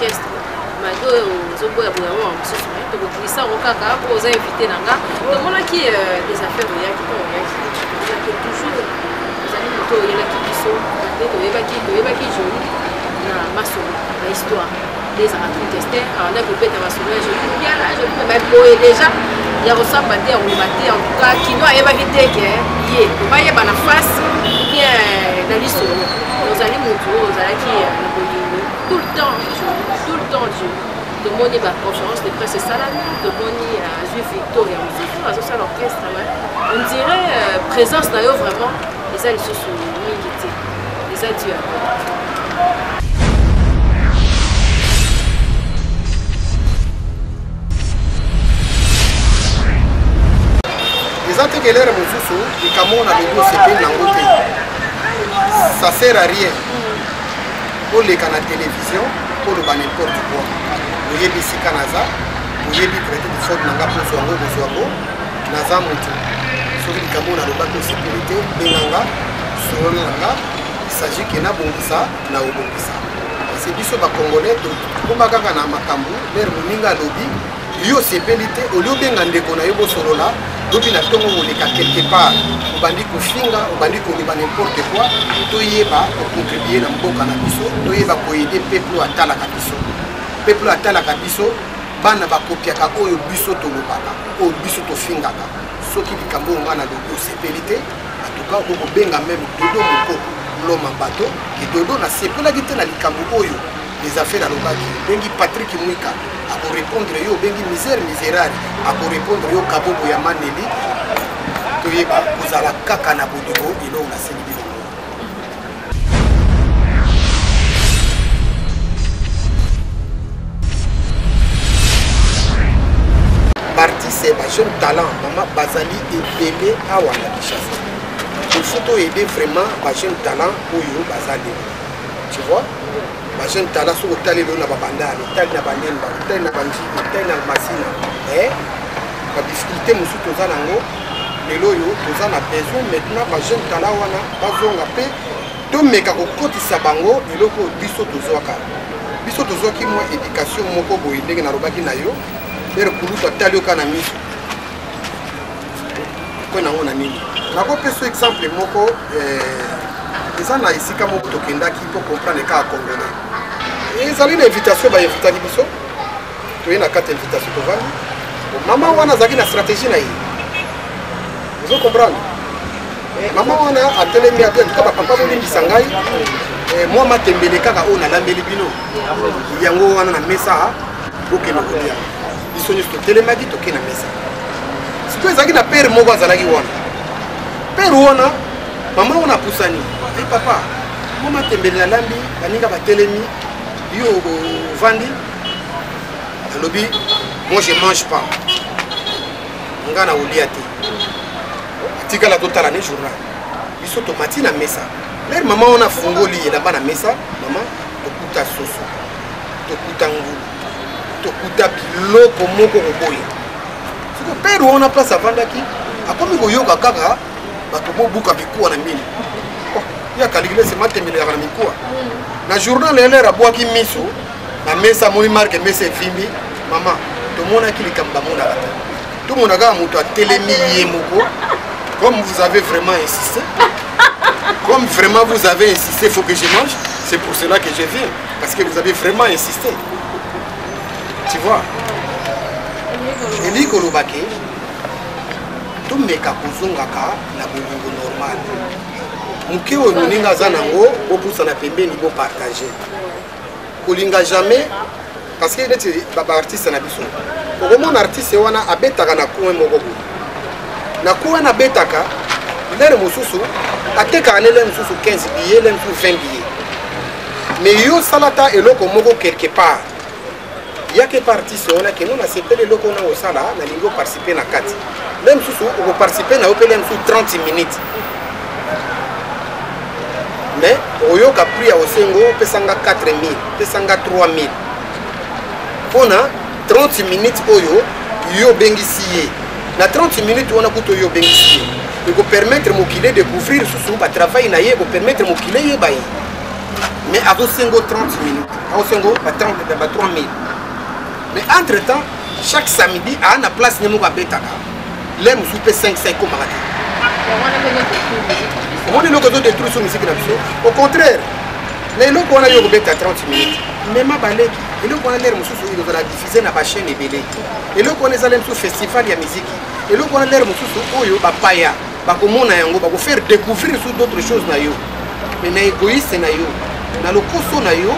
orchestre mado ozoboya boya mwa mosusu tokokulisa ngo kaka po oza invité na nga tomonaki des affaires oyaki mpo oyaki toujours ozali moto oyelaki biso nde toyebaki joli na masolo na histoire des contestants on a peut-être masolo ya joli yala joli mpe boye déjà ya kosamba te akoloba te en tout cas kino ayebaki te ke ye bayeba na face bien na lisolo ozali moto ozalaki na bolingo tout le temps Dieu tomoni conférence de presse esalami tomoni azwi victoire ya mosusu azosala orchestre on dirait présence na yo vraiment eza lisusu mingi te eza Dieu eza te kelere mosusu likambo na lobi osepeli nango te ça sert à rien oleka na télévision oloba n'importe quoi oyebi esika naza oyebi peut-être faute nanga poso yango kozwa yango naza moto soki likambo nalobaki osepeli te benganga solo nanga isagit ke nabongisa na obongisa parce que biso bacongolais tokoma kaka na makambo lere moninga alobi yo osepeli te oli obenga ndeko na yo bosolola lobi na ntongo koleka quelque part obandi kofinga obandi koloba n'importe quoi toyeba kocontribue na mboka na biso toyeba koyede peuple atalaka biso peuple atalaka biso bana bakopiaka oyo biso tolobaka oyo biso tofingaka soki likambo nga na lobi osepeli te atuka okobenga meme dodo moko loma bato ke dodo nasepelaki te na likambo oyo les affaires alobaki bengi Patrick Mwika akorépondre yo bengi misère misérable akorépondre yo kabobo ya maneli toyeba kozala kaka na bolingo eloko naseli bilongo bartiste bajeune talent mama bazali ebele awa na Kinshasa ifoto aider vraiment bajeune talent oyo bazali tu vois bajeune talent sur otali lo na babandali otali na banemba otali na banjiki otali na masina ba difficulté mosusu toza nango lelo oyo toza na besoin maintenant bajeune talent wana bazonga mpe tomeka kokotisa bango eloko biso tozwaki mwa éducation moko boye ndenge nalobaki na yo ere kulutu atali oka na miso kwe nango na nini nakopesa exemple moko eza na esika moko tokendaki mpo comprendre kaka congolais ezali na invitation bainvitaki biso toye na kati invitation tovandi mama wana azalaki na stratégie na ye ozo comprendre mama wana atelemi abe tuka bapapa bolimbisa ngai mwa matembele kaka oyo nalambeli bino yango wana na mesa bokende kolia biso nyonso totelemaki toke na mesa siko ezalaki na pere moko azalaki wana pere wana mama wana apusani papa mwa matembele nalambi baninga batelemi yo vandi alobi moi je mange pas nga na olia te atikala totala ne journal biso tomati na mesa lere mama wana fungoli elamba na mesa mama tokuta soso tokuta ngulu tokuta biloko moko koboya siko pere wana place avandaki akomi koyoka kaka bato bobuka bikuwa na mini ya kaligile se matembele ya na mikuwa na journal elere abwaki miso na mesa moni marque mesa efimbi mama tomonaki likambo bamonaka te tomonaka moto atelemi ye moko comme vous avez vraiment insisté comme vraiment vous avez insisté il faut que je mange c'est pour cela que je viens parce que vous avez vraiment insisté tu vois eli kolobake tomeka kozongaka na bolingo normal moke oyo moninga aza nango bopusana pembeni bopartage kolinga jamais parce que neti baartiste na biso okomona artiste wana abetaka na coin moko boye na coin wana abetaka lere mosusu atekaka ne lere mosusu 15 billets lere mosusu 20 billets mais yo salata eloko moko quelque part yake participé wana ke non asepeli eloko wana osala na lingo participer na kati lere mosusu okoparticiper na yo mpe lere mosusu 30 minutes mais oyoka prix ya osengo pesanga 4000 pesanga 3000 pona 30 minutes oyo yo bengisi ye na 30 minutes wana kuto yo bengisi ye eko permettre mokile découvrir susu ba travail na ye eko permettre mokile ye baye mais à 30 minutes, à 3 000. Mais entre-temps, chaque samedi, à la place, nous avons fait l'air nous soupe 5-5 comme on a l'occasion de trouver sur musique. Au contraire, les locaux on a eu à 30 minutes. Même à Balek, et là on a l'air mususu ils ont diffusé na ba chaîne ebele. Et là on a allé sur festival ya musique. Et là on a l'air mususu oyo ba paya, ba komona yango ba ko faire découvrir sur d'autres choses na yo. Mais na égoïste na yo. Na lokoso na yo,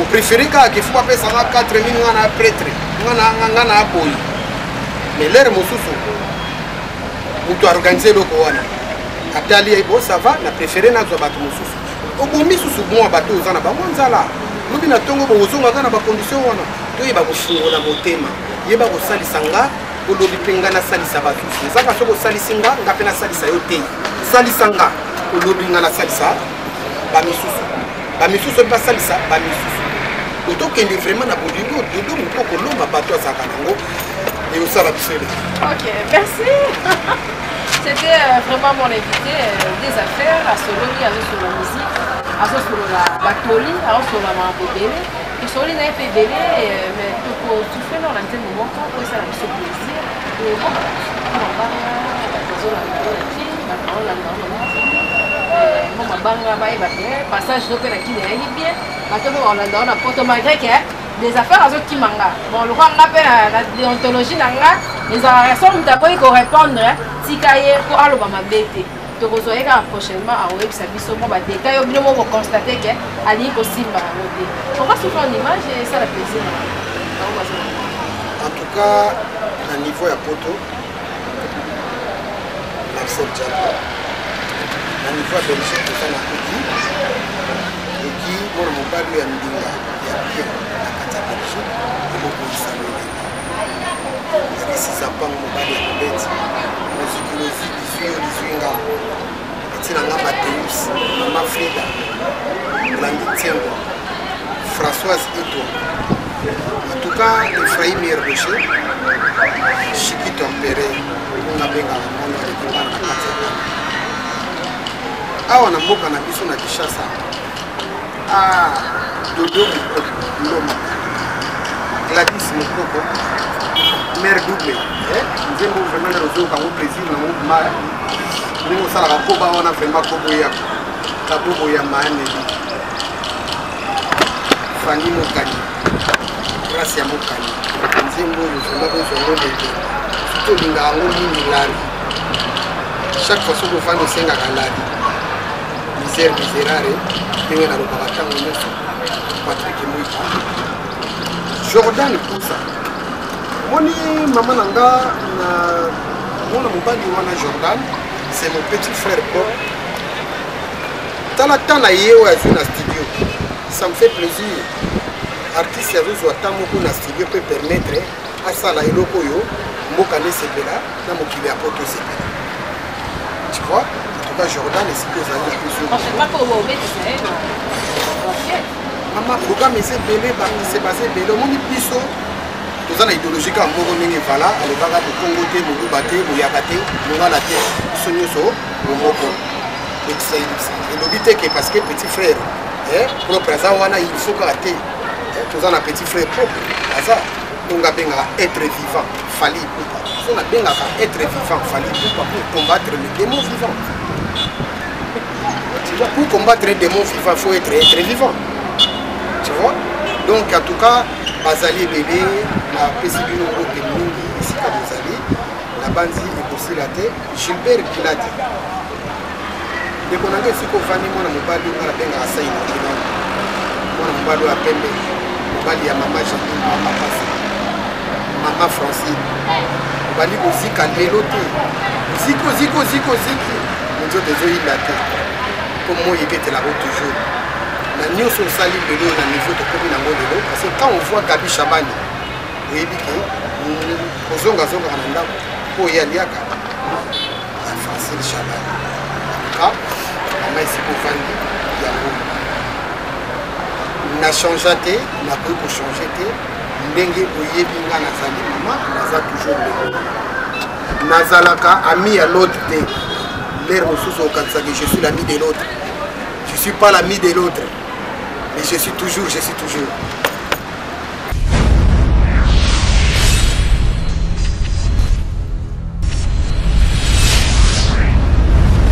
au préféré ka ke faut pas ça 4 000 ngana prêtre. Ngana apoyi. Mais l'air mususu mutu organiser loko wana. Atali bo ça va, na préféré na zo bato mususu. Obomi susu bon bato ozana ba nzala. Lobi na tongo bozonga na ba condition wana to yeba kofungola motema yeba kosalisa nga olobi penga na salisa batusi zaka soko salisinga ngape na salisa yo te salisanga olobi nga na salisa ba misusu ba salisa ba misusu otokende vraiment na bolingo dodo moko lomba bato azaka nango et au sala bisele. Ok, merci. C'était vraiment mon invité des affaires à Soloni, à sur la musique, à sur la poli, à sur la mambobélé. Et Soloni n'a pas bélé, mais tu fais dans l'antenne de mon camp, ça me fait plaisir. Et bon, on va passage de la qui est bien, on a porté malgré que des affaires à qui manga. Bon, le roi appelle la déontologie nanga, les raisons d'abord il faut répondre. Si cahier pour aller au Mabete, tu reçois prochainement à Web Service au Mabate. Quand il y a un constater que Ali possible à noter. On va se faire une image et ça le plaisir. En tout cas, à niveau à Poto, Marcel Diallo, à niveau à Belgique, tout ça n'a pas dit. Et qui, moi, mon père lui a dit, il y a bien la Belgique, et mon pays salon. Il y a des 6 ans, mon père lui a dit. Maman Frida, Françoise Ito. En tout cas, Ephraim Rocher, Chiki Tempéré, on a bien ah, on a beaucoup de bisous na Kishasa. Ah, Dodo Loma, Gladys Mokoko, mère double. Nous avons vraiment le réseau comme président de mon mal. Nous avons vraiment Kaboya Mane, Fanny Mokani, Gracia Mokani. Nous avons tout le monde. Chaque fois que vous faites le Sénat à l'âge, misère, misérable, vous avez le Patrick Mouika. Jordan pour ça. Moni maman nanga na mona mobali wana Jordan, c'est mon petit frère Bob. Talata na yeo ya na studio. Ça me fait plaisir. Artiste yazo zo tamoko na studio peut permettre à ça la eloko yo mboka ne sepela na mokili ya poto sepela. Tu vois? En tout cas Jordan est ce que ça dit plus. On sait pas comment on met ça. Maman programme c'est belé ba c'est basé belé moni biso. Nous avons l'idéologie qui est voilà, à l'époque de Congo, de Bate, de Yakate, nous avons la terre, Sonyoso, Momoko. Et le but est que parce que petit frère, propre à ça, il faut que la terre, nous avons un petit frère propre. À ça, nous avons être vivant, fallait pour nous avons être vivant, fallait pour combattre les démons vivants. Pour combattre les démons vivants, il faut être vivant. Tu vois? Donc, en tout cas, Bazali bébé, la Pesibino de Mungi, ici à Bazali, la Banzi est aussi la tête, Gilbert Pilati. Dès qu'on a vu ce qu'on va dire, mon mobile, on a bien à Saïd, mon mobile à Pembe, mon mobile à Maman Jean-Pierre, Maman Passé, Maman Francine, mon mobile aussi à Méloté, Zico, mon Dieu, désolé, la tête. Comme moi, il était là-haut toujours. Nous sommes salis de l'eau au niveau de commune de l'eau parce que quand on voit Gabi Chabani, vous voyez que nous sommes pour y aller à Francine Chabani. En tout cas, on a ici pour vendre. On a changé, on a beaucoup changé. Ndenge Oyebi nga nazali maman, naza toujours le Nazalaka ami à l'autre de l'air au sous au je suis l'ami de l'autre. Je ne suis pas l'ami de l'autre. Mais je suis toujours.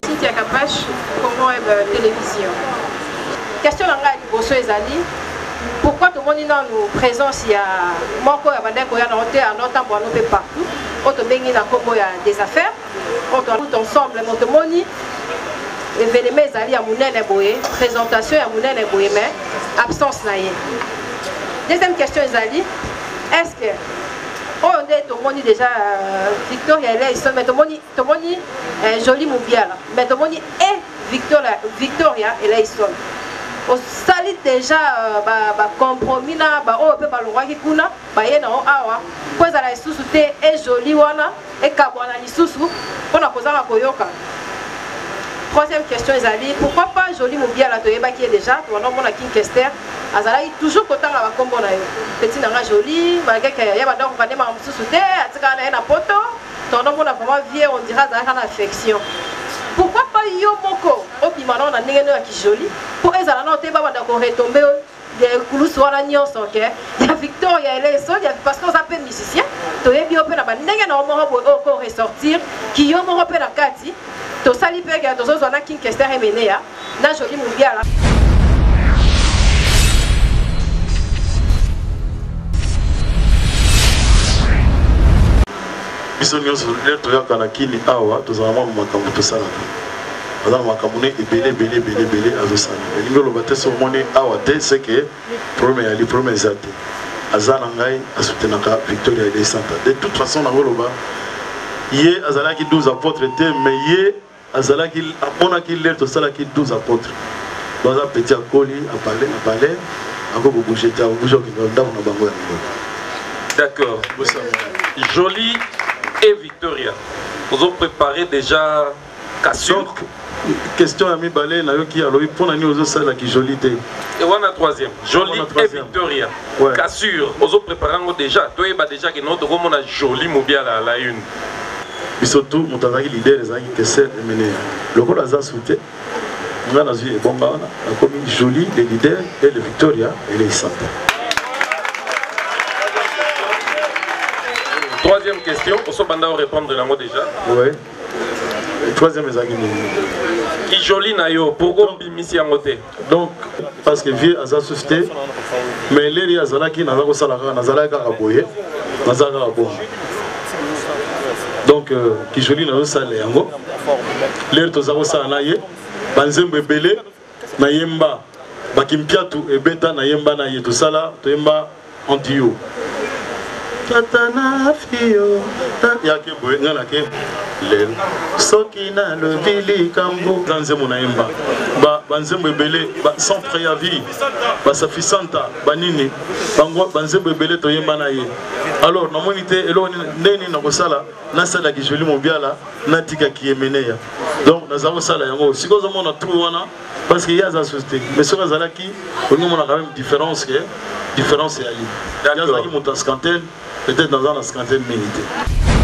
Cynthia Kapache, Congo Web Télévision. Question de Liboso Ezali. Pourquoi tout le monde est dans nos présences? Il y a Moko et Bandeko, il y a un autre temps pour nous partout. Autre béni dans Congo, il y a des affaires. Autre tout ensemble, notre moni. Événement Ezali à Mounene Boye. Présentation à Mounene Boye, mais absence naïe. Deuxième question Ezali. Est-ce que on est tout le monde déjà Victoria et Leison, mais tout le monde est joli Moubiala. Mais tout le monde est Victoria et Leison. On salit déjà compromis là, on peut pas le voir qui kuna, y na awa, cause à la sous est joli wana et kabwana ni sous, on a posé la koyoka. Troisième question Ezali, pourquoi pas joli Moubiala toyeba qui est déjà, on a mon King Kester, azala toujours content la combo na yo. Petit nanga joli, malgré que ya banda ko kanema sous te, atika na na poto, ton nom on a vraiment vieux, on dira ça en affection. Pourquoi pas yo moko opimana na ndenge no ki joli pour ezala na te ba banda ko retomber des coulous wana nyonso ke ya Victoria elle est solide parce qu'on s'appelle musicien to yebi ope na ba ndenge na mo ko ressortir ki yo mo pe na kati to sali pe ga to zo na King Kester emene ya na joli Moubiala. Biso nyonso le toyaka na kini awa tozala mwa makambo tosalaka bazala makambo ne ebele azosala elingi oloba te so omoni awa te c'est que problème yali problème eza te aza na ngai asoutenaka Victoria et Santa de toute façon nakoloba ye azalaki 12 apôtres te mais ye azalaki amonaki lere tosalaki 12 apôtres donc aza petit akoli apale akobobouge te akobouge okende ndako na bango ya miboko. D'accord. Jolie et Victoria. Vous avez préparé déjà Cassure. Question à Mibale, Nayoki Aloï, pour la nuit aux salles qui jolie. Et on a troisième. Jolie et Victoria. Ouais. Cassure. Vous avez préparé déjà. Toi, il y a déjà que notre homme a joli Moubiala à la une. Et surtout, nous avons l'idée des amis qui s'est mené. Le rôle a sauté. On a vu bon bah on a commis joli les leaders et les Victoria et les Santa. Troisième question, on se banda répondre là moi déjà. Oui. Troisième est qui joli nayo, pourquoi bimisi en côté? Donc parce que vieux a suscité, mais les azala qui n'a pas salaka, n'azala karaboye, n'azala karabo. Donc qui joli nayo salé yango. L'air tozako sa naye, banzembe belé, nayemba, bakimpiatu et beta nayemba naye tout ça là, toyemba anti-yo. Tatana fio yake boye ngana ke lel soki na le vili kambo zanzemo naimba ba banzembo ebele ba sans préavis ba safisanta banini bango banzembo ebele toyemba na ye alors na monité elo neni na kosala na sala ki joli Moubiala na tika ki emeneya donc nazako sala yango sikozo mona tout wana parce qu'il y a za société mais sur azalaki on a quand même différence et ali yazaki monta scantel peut-être dans la cinquantaine minutes.